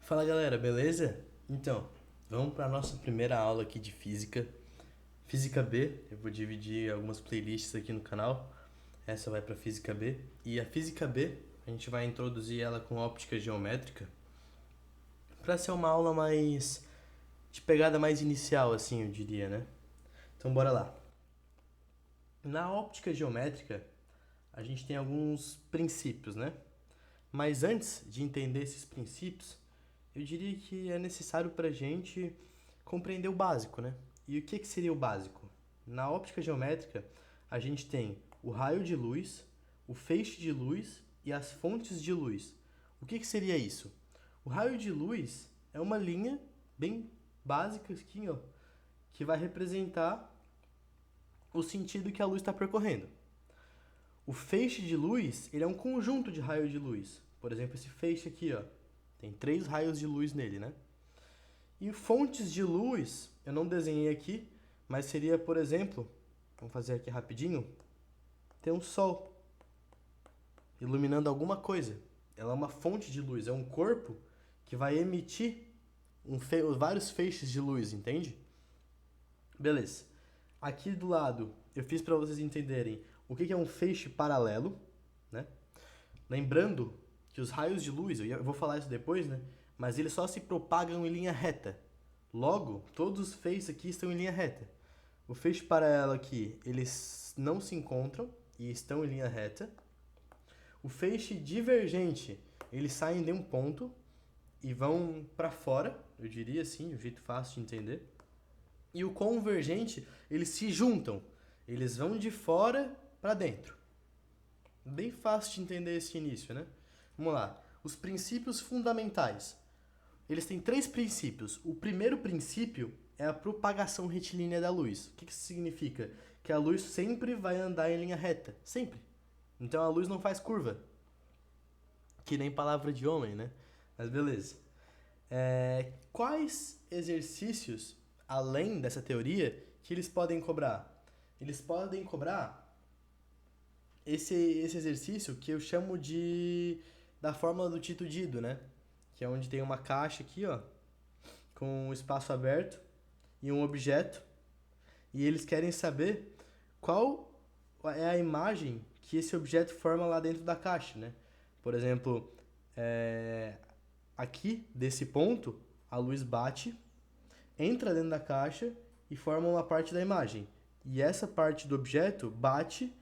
Fala galera, beleza? Então, vamos para a nossa primeira aula aqui de física. Física B, eu vou dividir algumas playlists aqui no canal. Essa vai para Física B. E a Física B, a gente vai introduzir ela com óptica geométrica para ser uma aula mais de pegada mais inicial, assim, eu diria, né? Então, bora lá. Na óptica geométrica, a gente tem alguns princípios, né? Mas antes de entender esses princípios, eu diria que é necessário para a gente compreender o básico, né? E o que seria o básico? Na óptica geométrica, a gente tem o raio de luz, o feixe de luz e as fontes de luz. O que seria isso? O raio de luz é uma linha bem básica aqui, ó, que vai representar o sentido que a luz está percorrendo. O feixe de luz, ele é um conjunto de raios de luz. Por exemplo, esse feixe aqui, ó, tem 3 raios de luz nele, né? E fontes de luz, eu não desenhei aqui, mas seria, por exemplo, vamos fazer aqui rapidinho, tem um sol iluminando alguma coisa. Ela é uma fonte de luz, é um corpo que vai emitir vários feixes de luz, entende? Beleza. Aqui do lado, eu fiz para vocês entenderem o que é um feixe paralelo, né? Lembrando que os raios de luz, eu vou falar isso depois, né? Mas eles só se propagam em linha reta. Logo, todos os feixes aqui estão em linha reta. O feixe paralelo aqui, eles não se encontram e estão em linha reta. O feixe divergente, eles saem de um ponto e vão para fora, eu diria assim, um jeito fácil de entender. E o convergente, eles se juntam. Eles vão de fora para dentro. Bem fácil de entender esse início, né? Vamos lá. Os princípios fundamentais. Eles têm 3 princípios. O primeiro princípio é a propagação retilínea da luz. O que isso significa? Que a luz sempre vai andar em linha reta. Sempre. Então a luz não faz curva. Que nem palavra de homem, né? Mas beleza. Quais exercícios, além dessa teoria, que eles podem cobrar? Eles podem cobrar esse exercício que eu chamo da fórmula do Tito Dido, né? Que é onde tem uma caixa aqui, ó, com um espaço aberto e um objeto, e eles querem saber qual é a imagem que esse objeto forma lá dentro da caixa, né? Por exemplo, aqui desse ponto, a luz bate, entra dentro da caixa e forma uma parte da imagem. E essa parte do objeto bate,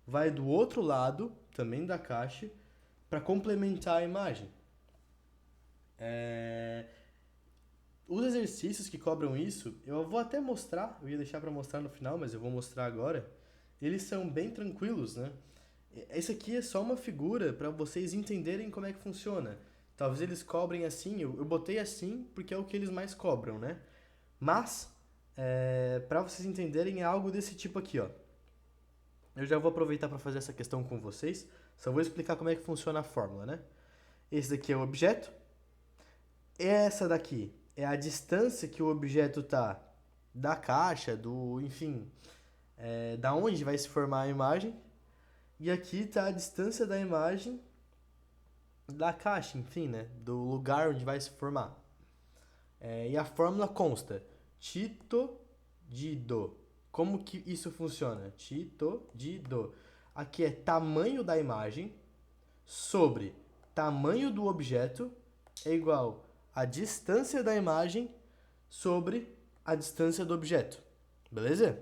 vai do outro lado, também da caixa, para complementar a imagem. Os exercícios que cobram isso, eu vou até mostrar, eu ia deixar para mostrar no final, mas eu vou mostrar agora. Eles são bem tranquilos, né? Esse aqui é só uma figura para vocês entenderem como é que funciona. Talvez eles cobrem assim, eu botei assim porque é o que eles mais cobram, né? Mas, para vocês entenderem, é algo desse tipo aqui, ó. Eu já vou aproveitar para fazer essa questão com vocês, só vou explicar como é que funciona a fórmula, né? Esse daqui é o objeto, essa daqui é a distância que o objeto tá da caixa, enfim, da onde vai se formar a imagem, e aqui está a distância da imagem da caixa, enfim, né, do lugar onde vai se formar. E a fórmula consta Tito Dido. Como que isso funciona? Tito Dido. Aqui é tamanho da imagem sobre tamanho do objeto é igual a distância da imagem sobre a distância do objeto. Beleza?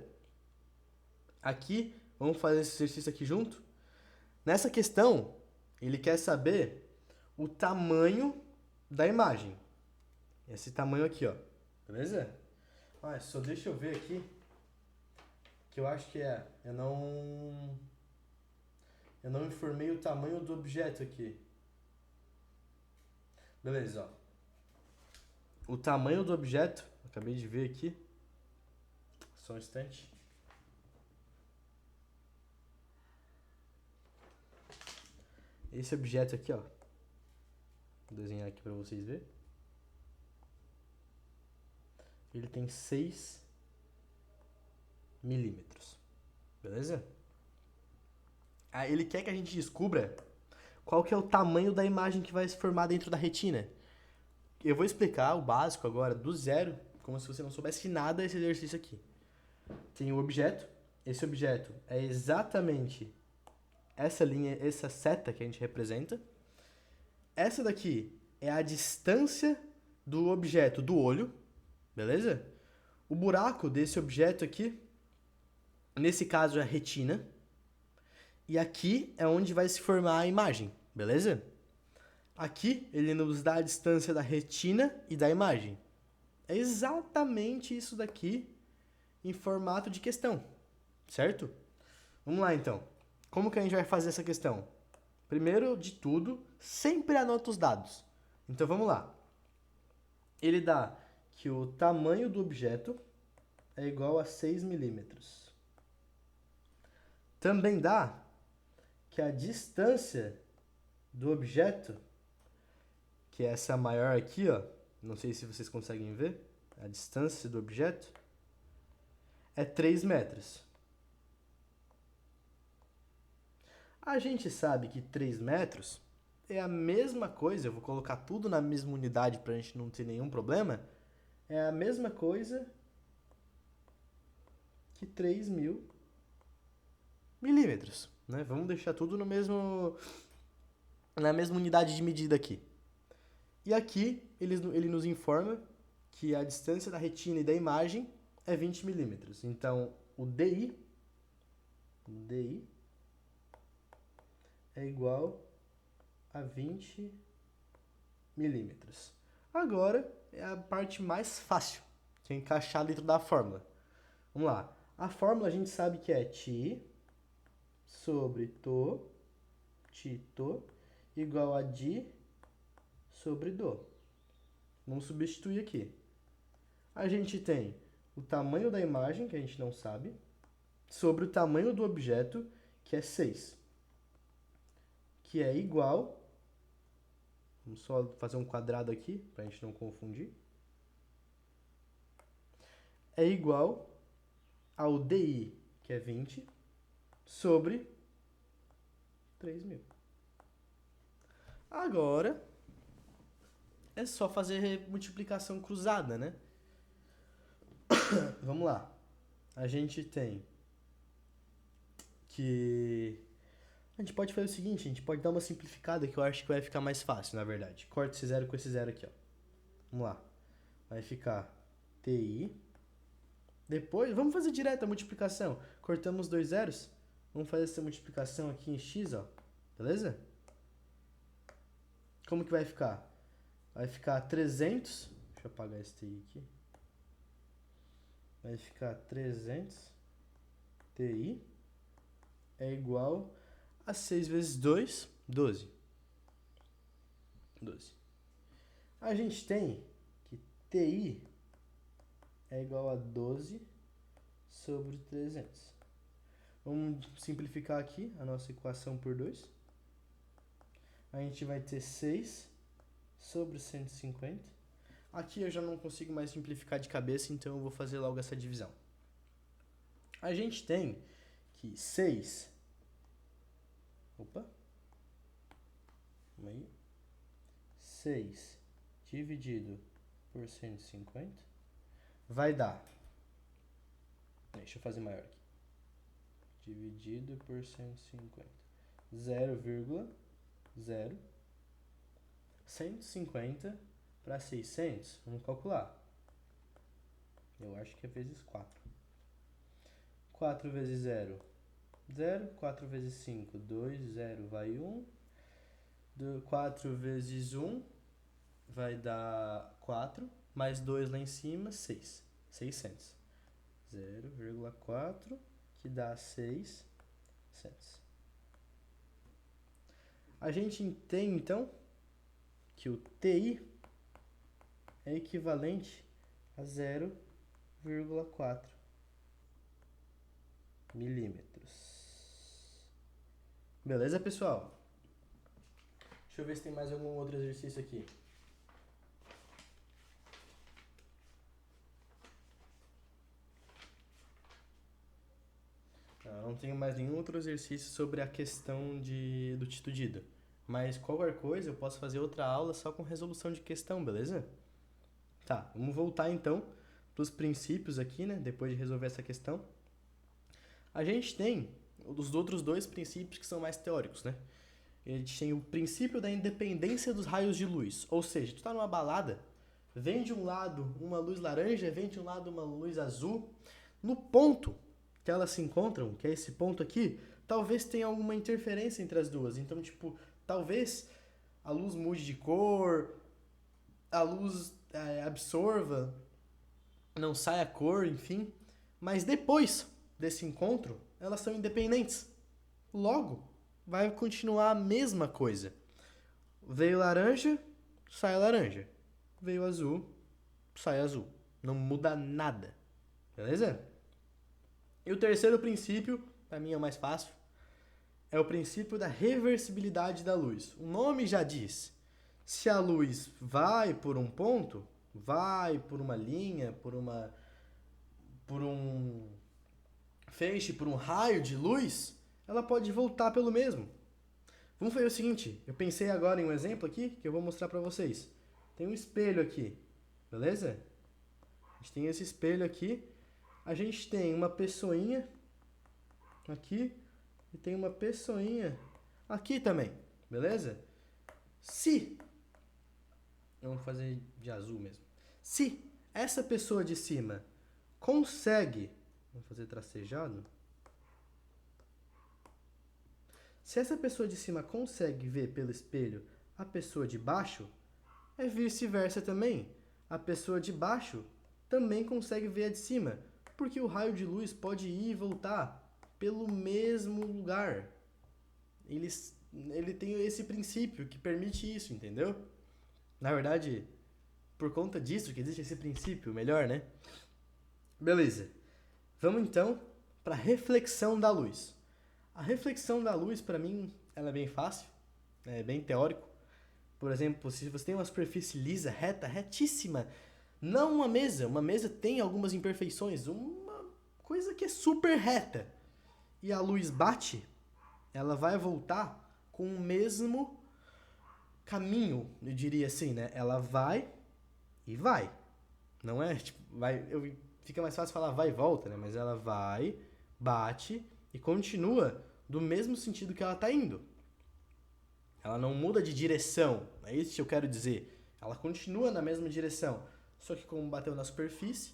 Aqui, vamos fazer esse exercício aqui junto. Nessa questão, ele quer saber o tamanho da imagem. Esse tamanho aqui, ó. Beleza? Só deixa eu ver aqui. Que eu acho que eu não informei o tamanho do objeto aqui. Beleza, ó. O tamanho do objeto, acabei de ver aqui. Só um instante. Esse objeto aqui, ó. Vou desenhar aqui pra vocês verem. Ele tem 6 milímetros. Beleza? Aí ele quer que a gente descubra qual que é o tamanho da imagem que vai se formar dentro da retina. Eu vou explicar o básico agora, do zero, como se você não soubesse nada desse exercício aqui. Tem o objeto. Esse objeto é exatamente essa linha, essa seta que a gente representa. Essa daqui é a distância do objeto do olho, beleza? O buraco desse objeto aqui, nesse caso é a retina. E aqui é onde vai se formar a imagem, beleza? Aqui ele nos dá a distância da retina e da imagem. É exatamente isso daqui em formato de questão, certo? Vamos lá então. Como que a gente vai fazer essa questão? Primeiro de tudo, sempre anota os dados. Então vamos lá. Ele dá que o tamanho do objeto é igual a 6 milímetros. Também dá que a distância do objeto, que é essa maior aqui, ó, não sei se vocês conseguem ver, a distância do objeto é 3 metros. A gente sabe que 3 metros é a mesma coisa, eu vou colocar tudo na mesma unidade para a gente não ter nenhum problema, é a mesma coisa que 3.000 milímetros, né? Vamos deixar tudo no mesmo, na mesma unidade de medida aqui. E aqui ele nos informa que a distância da retina e da imagem é 20 milímetros. Então, o DI é igual a 20 milímetros. Agora é a parte mais fácil, que é encaixar dentro da fórmula. Vamos lá. A fórmula a gente sabe que é ti sobre to igual a di sobre do. Vamos substituir aqui. A gente tem o tamanho da imagem, que a gente não sabe, sobre o tamanho do objeto, que é 6. Que é igual... Vamos só fazer um quadrado aqui, para a gente não confundir. É igual ao DI, que é 20, sobre 3.000. Agora, é só fazer multiplicação cruzada, né? Vamos lá. A gente tem que... A gente pode fazer o seguinte, a gente pode dar uma simplificada que eu acho que vai ficar mais fácil, na verdade. Corta esse zero com esse zero aqui, ó. Vamos lá. Vai ficar TI. Depois, vamos fazer direto a multiplicação. Cortamos dois zeros. Vamos fazer essa multiplicação aqui em x, ó. Beleza? Como que vai ficar? Vai ficar 300. Deixa eu apagar esse TI aqui. Vai ficar 300 TI é igual a 6 vezes 2, 12. 12. A gente tem que TI é igual a 12 sobre 300. Vamos simplificar aqui a nossa equação por 2. A gente vai ter 6 sobre 150. Aqui eu já não consigo mais simplificar de cabeça, então eu vou fazer logo essa divisão. A gente tem que 6... Opa! Vamos aí. 6 dividido por 150 vai dar... Deixa eu fazer maior aqui. Dividido por 150. 0,0 150 para 600, vamos calcular. Eu acho que é vezes 4. 4 vezes 0, 0. 4 vezes 5, 2. 0 vai 1. 4 vezes 1 vai dar 4. Mais 2 lá em cima, 6. 600. 0,4 que dá 600. A gente tem, então, que o TI é equivalente a 0,4 milímetros. Beleza, pessoal? Deixa eu ver se tem mais algum outro exercício aqui. Não tenho mais nenhum outro exercício sobre a questão do Tito Dida. mas qualquer coisa eu posso fazer outra aula só com resolução de questão, beleza? Tá, vamos voltar então para os princípios aqui, né? Depois de resolver essa questão. A gente tem os outros dois princípios que são mais teóricos, né? A gente tem o princípio da independência dos raios de luz. Ou seja, tu tá numa balada, vem de um lado uma luz laranja, vem de um lado uma luz azul. No ponto que elas se encontram, que é esse ponto aqui, talvez tenha alguma interferência entre as duas. Então, tipo, talvez a luz mude de cor, a luz absorva, não saia cor, enfim. Mas depois desse encontro, elas são independentes. Logo, vai continuar a mesma coisa. Veio laranja, sai laranja. Veio azul, sai azul. Não muda nada. Beleza? E o terceiro princípio, para mim é o mais fácil, é o princípio da reversibilidade da luz. O nome já diz. Se a luz vai por um ponto, vai por uma linha, por um feixe, por um raio de luz, ela pode voltar pelo mesmo. Vamos fazer o seguinte, eu pensei agora em um exemplo aqui que eu vou mostrar pra vocês. Tem um espelho aqui, beleza? A gente tem esse espelho aqui. A gente tem uma pessoinha aqui e tem uma pessoinha aqui também, beleza? Se, vamos fazer de azul mesmo. Se essa pessoa de cima consegue, vamos fazer tracejado. Se essa pessoa de cima consegue ver pelo espelho a pessoa de baixo, é vice-versa também. A pessoa de baixo também consegue ver a de cima, porque o raio de luz pode ir e voltar pelo mesmo lugar. Ele tem esse princípio que permite isso, entendeu? Na verdade, por conta disso que existe esse princípio, melhor, né? Beleza. Vamos então para a reflexão da luz. A reflexão da luz, para mim, ela é bem fácil, é bem teórico. Por exemplo, se você tem uma superfície lisa, reta, retíssima, não uma mesa tem algumas imperfeições, uma coisa que é super reta, e a luz bate, ela vai voltar com o mesmo caminho, eu diria assim, né? Ela vai e vai. Não é, tipo, fica mais fácil falar vai e volta, né? Mas ela vai, bate e continua do mesmo sentido que ela está indo. Ela não muda de direção, é isso que eu quero dizer. Ela continua na mesma direção, só que como bateu na superfície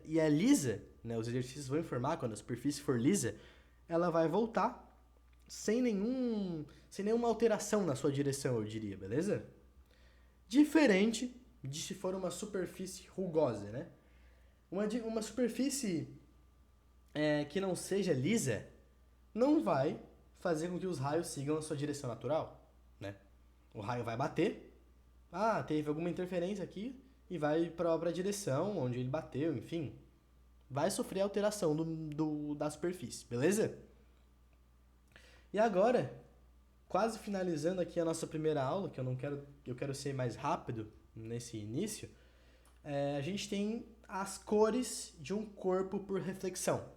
e é lisa, né? Os exercícios vão informar quando a superfície for lisa, ela vai voltar sem nenhuma alteração na sua direção, eu diria, beleza? Diferente de se for uma superfície rugosa, né? Uma superfície que não seja lisa não vai fazer com que os raios sigam a sua direção natural, né? O raio vai bater, teve alguma interferência aqui e vai para a direção onde ele bateu, enfim. Vai sofrer alteração da superfície, beleza? E agora, quase finalizando aqui a nossa primeira aula, que eu quero ser mais rápido nesse início, a gente tem as cores de um corpo por reflexão.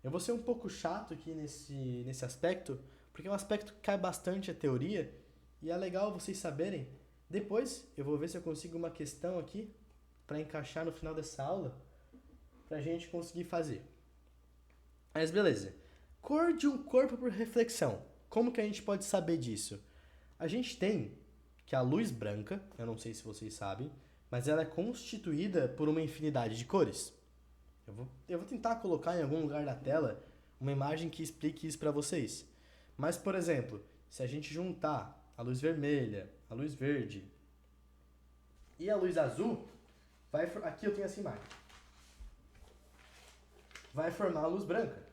Eu vou ser um pouco chato aqui nesse aspecto, porque é um aspecto que cai bastante a teoria e é legal vocês saberem. Depois eu vou ver se eu consigo uma questão aqui para encaixar no final dessa aula para a gente conseguir fazer. Mas beleza. Cor de um corpo por reflexão. Como que a gente pode saber disso? A gente tem que a luz branca, eu não sei se vocês sabem, mas ela é constituída por uma infinidade de cores. Eu vou tentar colocar em algum lugar da tela uma imagem que explique isso para vocês. Mas, por exemplo, se a gente juntar a luz vermelha, a luz verde e a luz azul, aqui eu tenho essa imagem. Vai formar a luz branca.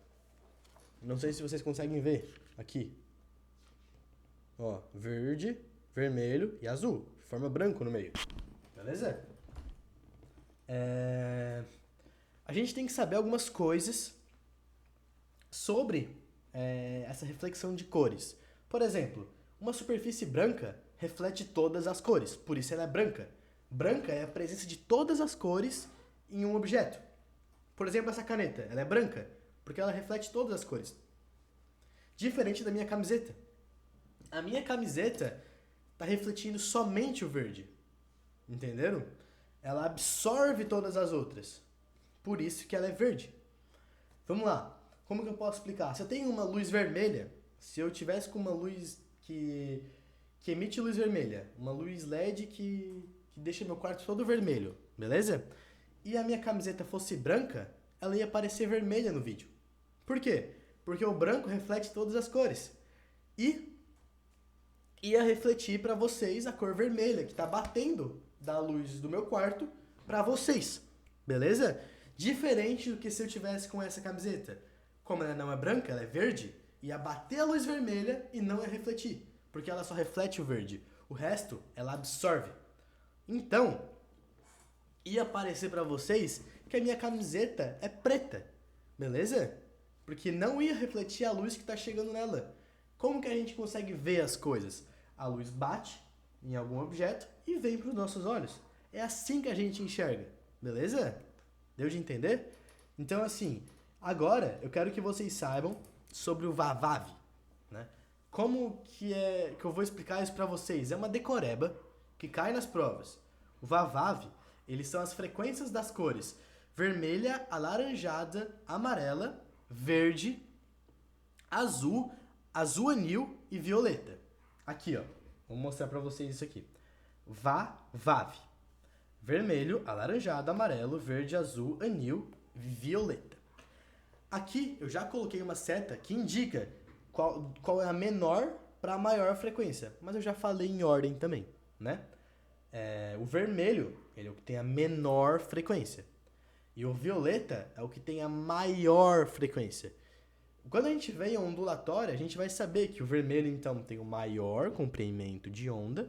Não sei se vocês conseguem ver aqui. Ó, verde, vermelho e azul. Forma branco no meio. Beleza? A gente tem que saber algumas coisas sobre essa reflexão de cores. Por exemplo, uma superfície branca reflete todas as cores, por isso ela é branca. Branca é a presença de todas as cores em um objeto. Por exemplo, essa caneta, ela é branca porque ela reflete todas as cores. Diferente da minha camiseta. A minha camiseta tá refletindo somente o verde. Entenderam? Ela absorve todas as outras. Por isso que ela é verde. Vamos lá. Como que eu posso explicar? Se eu tenho uma luz vermelha, se eu tivesse com uma luz que emite luz vermelha, uma luz LED que deixa meu quarto todo vermelho, beleza? E a minha camiseta fosse branca, ela ia parecer vermelha no vídeo. Por quê? Porque o branco reflete todas as cores. E ia refletir para vocês a cor vermelha, que está batendo da luz do meu quarto para vocês, beleza? Diferente do que se eu tivesse com essa camiseta. Como ela não é branca, ela é verde, ia bater a luz vermelha e não ia refletir, porque ela só reflete o verde. O resto, ela absorve. Então, ia parecer para vocês que a minha camiseta é preta, beleza? Porque não ia refletir a luz que está chegando nela. Como que a gente consegue ver as coisas? A luz bate em algum objeto e vem para os nossos olhos. É assim que a gente enxerga, beleza? Deu de entender? Então, assim, agora eu quero que vocês saibam sobre o Vavav, né? Como que eu vou explicar isso para vocês? É uma decoreba que cai nas provas. O Vavav, eles são as frequências das cores vermelha, alaranjada, amarela, verde, azul, azul anil e violeta. Aqui, ó. Vou mostrar para vocês isso aqui. Vav. Vermelho, alaranjado, amarelo, verde, azul, anil, violeta. Aqui eu já coloquei uma seta que indica qual é a menor para a maior frequência. Mas eu já falei em ordem também, né? O vermelho, ele é o que tem a menor frequência. E o violeta é o que tem a maior frequência. Quando a gente vê em ondulatória, a gente vai saber que o vermelho, então, tem o maior comprimento de onda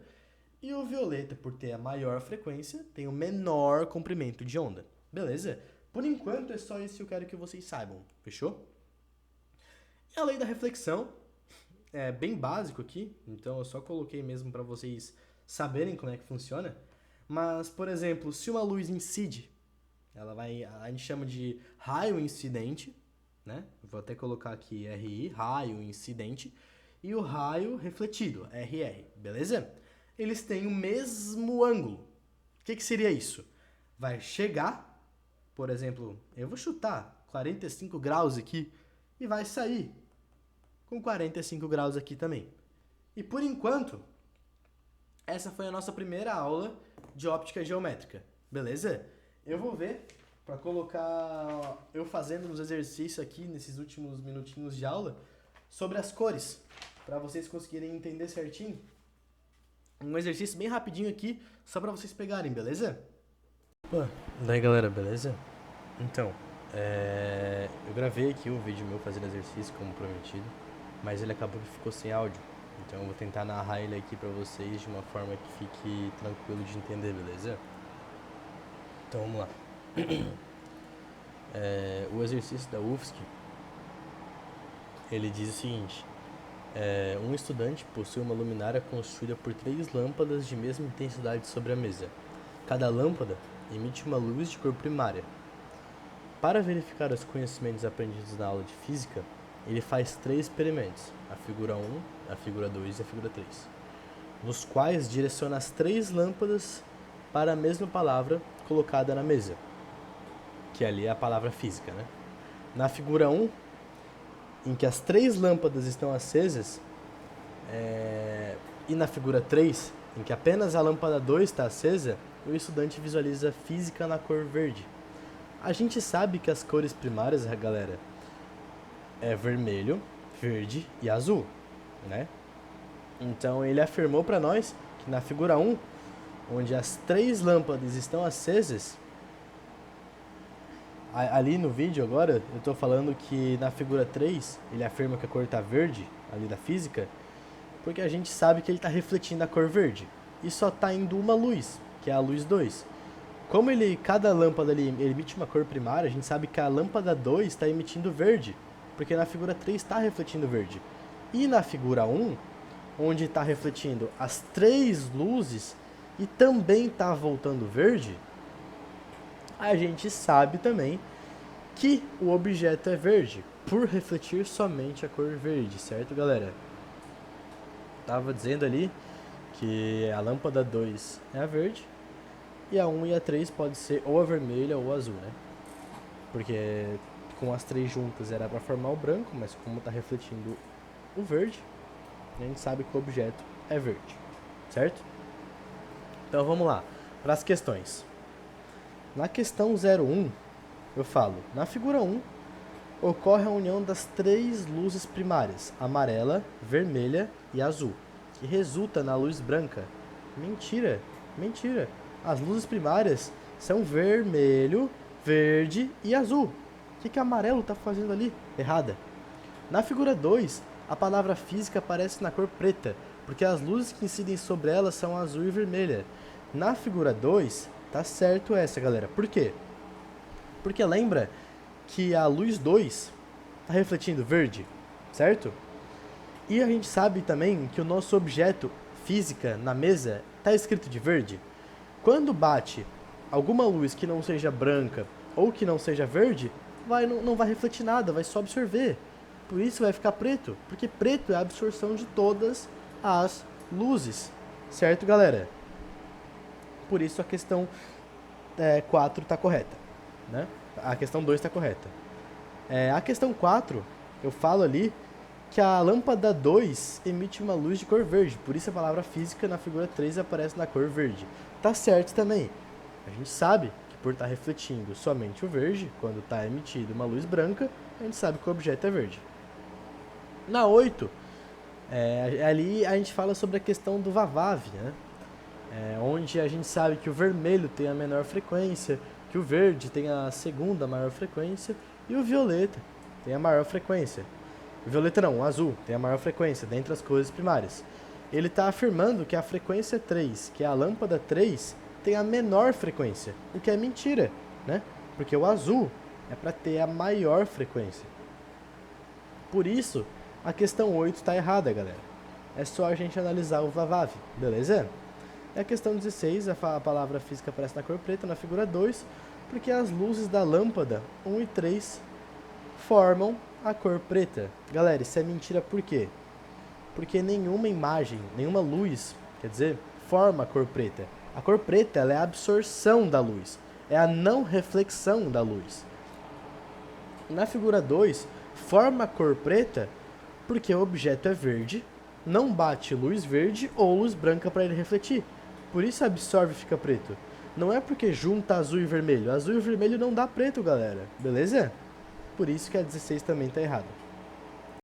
e o violeta, por ter a maior frequência, tem o menor comprimento de onda. Beleza? Por enquanto, é só isso que eu quero que vocês saibam. Fechou? E a lei da reflexão é bem básico aqui, então eu só coloquei mesmo para vocês saberem como é que funciona. Mas, por exemplo, se uma luz incide, a gente chama de raio incidente, né? Vou até colocar aqui RI, raio incidente, e o raio refletido, RR, beleza? Eles têm o mesmo ângulo. O que seria isso? Vai chegar, por exemplo, eu vou chutar 45 graus aqui e vai sair com 45 graus aqui também. E por enquanto, essa foi a nossa primeira aula de óptica geométrica, beleza? Eu vou ver para colocar eu fazendo uns exercícios aqui nesses últimos minutinhos de aula sobre as cores, para vocês conseguirem entender certinho. Um exercício bem rapidinho aqui, só para vocês pegarem, beleza? Daí galera, beleza? Então, eu gravei aqui um vídeo meu fazendo exercício como prometido, mas ele acabou que ficou sem áudio. Então eu vou tentar narrar ele aqui para vocês de uma forma que fique tranquilo de entender, beleza? Então vamos lá. O exercício da UFSC, ele diz o seguinte: um estudante possui uma luminária construída por 3 lâmpadas de mesma intensidade sobre a mesa. Cada lâmpada emite uma luz de cor primária. Para verificar os conhecimentos aprendidos na aula de física, ele faz 3 experimentos, a figura 1, a figura 2 e a figura 3, nos quais direciona as 3 lâmpadas para a mesma palavra colocada na mesa, que ali é a palavra física, né? Na figura 1, em que as 3 lâmpadas estão acesas, e na figura 3, em que apenas a lâmpada 2 está acesa, o estudante visualiza física na cor verde. A gente sabe que as cores primárias, galera, é vermelho, verde e azul, né? Então ele afirmou para nós que na figura 1, onde as 3 lâmpadas estão acesas, ali no vídeo agora, eu estou falando que na figura 3, ele afirma que a cor está verde, ali da física, porque a gente sabe que ele está refletindo a cor verde. E só está indo uma luz, que é a luz 2. Como cada lâmpada ali emite uma cor primária, a gente sabe que a lâmpada 2 está emitindo verde, porque na figura 3 está refletindo verde. E na figura 1, onde está refletindo as 3 luzes e também está voltando verde, a gente sabe também que o objeto é verde, por refletir somente a cor verde, certo, galera? tava dizendo ali que a lâmpada 2 é a verde e a 1 e a 3 pode ser ou a vermelha ou a azul, né? Porque com as três juntas era para formar o branco, mas como está refletindo o verde, a gente sabe que o objeto é verde, certo? Então vamos lá, para as questões. Na questão 01, eu falo, na figura 1, ocorre a união das três luzes primárias, amarela, vermelha e azul, que resulta na luz branca. Mentira, mentira. As luzes primárias são vermelho, verde e azul. O que amarelo está fazendo ali? Errada. Na figura 2, a palavra física aparece na cor preta, porque as luzes que incidem sobre ela são azul e vermelha. Na figura 2, tá certo essa, galera. Por quê? Porque lembra que a luz 2 está refletindo verde, certo? E a gente sabe também que o nosso objeto física na mesa está escrito de verde. Quando bate alguma luz que não seja branca ou que não seja verde, não vai refletir nada, vai só absorver. Por isso vai ficar preto, porque preto é a absorção de todas as luzes, certo, galera? Por isso a questão 4 está correta, né? A questão 2 está correta. A questão 4, eu falo ali que a lâmpada 2 emite uma luz de cor verde, por isso a palavra física na figura 3 aparece na cor verde. Tá certo também. A gente sabe que por estar refletindo somente o verde, quando está emitida uma luz branca, a gente sabe que o objeto é verde. Na 8, ali a gente fala sobre a questão do VAVAV, né? Onde a gente sabe que o vermelho tem a menor frequência, que o verde tem a segunda maior frequência e o violeta tem a maior frequência. O violeta não, o azul tem a maior frequência dentre as cores primárias. Ele está afirmando que a frequência 3, que é a lâmpada 3, tem a menor frequência, o que é mentira, né? Porque o azul é para ter a maior frequência. Por isso, a questão 8 está errada, galera. É só a gente analisar o VAVAV, beleza? E a questão 16, a palavra física aparece na cor preta, na figura 2, porque as luzes da lâmpada 1 e 3 formam a cor preta. Galera, isso é mentira por quê? Porque nenhuma imagem, nenhuma luz, quer dizer, forma a cor preta. A cor preta ela é a absorção da luz, é a não reflexão da luz. Na figura 2, forma a cor preta porque o objeto é verde, não bate luz verde ou luz branca para ele refletir. Por isso absorve e fica preto. Não é porque junta azul e vermelho. Azul e vermelho não dá preto, galera. Beleza? Por isso que a 16 também está errada.